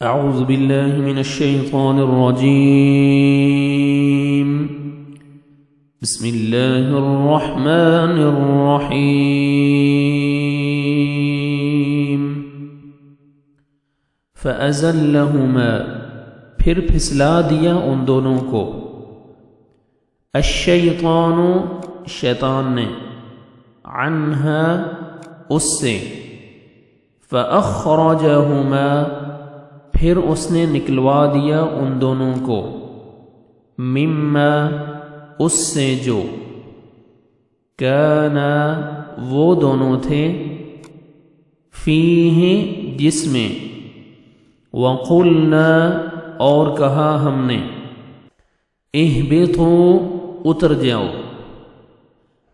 أعوذ بالله من الشيطان الرجيم. بسم الله الرحمن الرحيم. فأزلهما پھر پھسلا دیا ان دونوں کو، الشیطان شیطان نے، عنہا اس سے، فأخرجہما پھر اس نے نکلوا دیا ان دونوں کو، مما اس سے جو، کانا وہ دونوں تھے، فیہ جس میں، وقلنا اور کہا ہم نے، اہبطوا اتر جاؤ،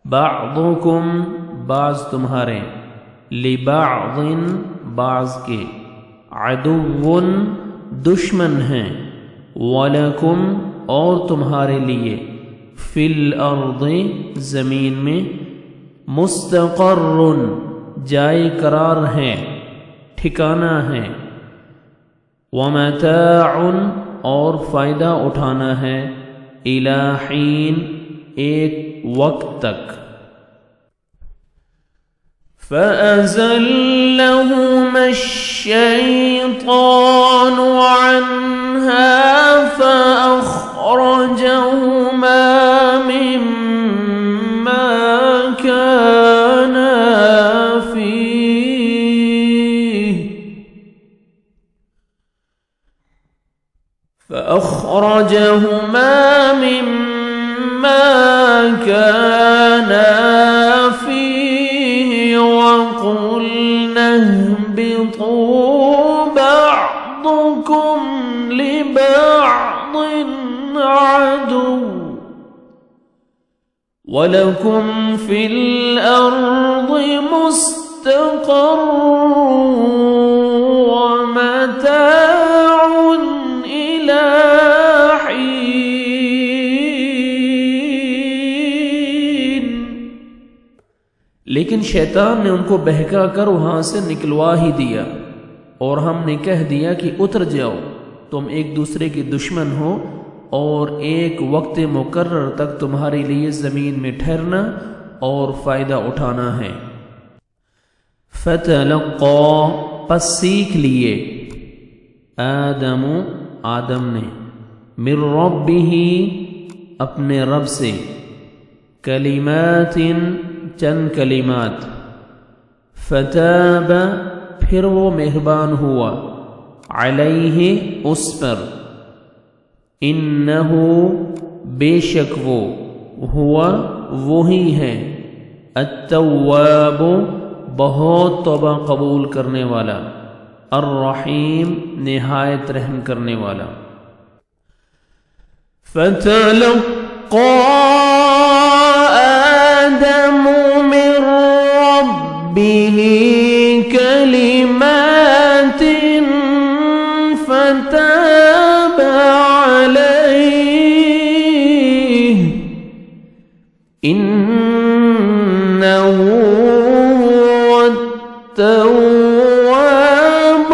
بعضکم بعض تمہارے، لبعض بعض کے، عدو دشمن ہیں، وَلَكُمْ اور تمہارے لیے، فی الارض زمین میں، مستقر جائے قرار ہے، ٹھکانہ ہے، ومتاع اور فائدہ اٹھانا ہے، الی حین ایک وقت تک۔ فَأَزَلَّهُمَا الشَّيْطَانُ عَنْهَا فَأَخْرَجَهُمَا مِمَّا كَانَا فِيهِ وَقُلْنَا اهْبِطُوا بَعْضُكُمْ لِبَعْضٍ عَدُوٌّ وَلَكُمْ فِي الْأَرْضِ مُسْتَقَرٌّ وَمَتَاعٌ إِلَى حِينٍ۔ لیکن شیطان نے ان کو بہکا کر وہاں سے نکلوا ہی دیا، اور ہم نے کہہ دیا کہ اتر جاؤ، تم ایک دوسرے کے دشمن ہو، اور ایک وقت مقرر تک تمہارے لیے زمین میں ٹھہرنا اور فائدہ اٹھانا ہے۔ فتلقى پس سیکھ لیے، آدم نے، من ربہ اپنے رب سے، کلمات چند کلمات، فتاب پھر وہ مہربان ہوا، علیہ اس پر، انہو بے شک وہ، ہوا وہی ہے، التواب بہت توبہ قبول کرنے والا، الرحیم نہایت رحم کرنے والا۔ فتلقى آدم من ربه كلمات فتاب عليه إنه هو التواب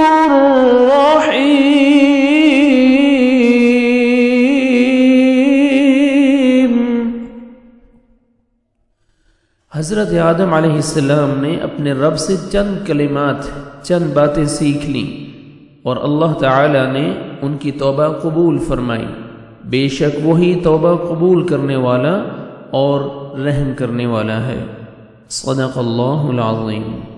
الرحيم۔ حضرت آدم علیہ السلام نے اپنے رب سے چند کلمات، چند باتیں سیکھ لیں، اور اللہ تعالی نے ان کی توبہ قبول فرمائی، بے شک وہی توبہ قبول کرنے والا اور رحم کرنے والا ہے۔ صدق اللہ العظیم۔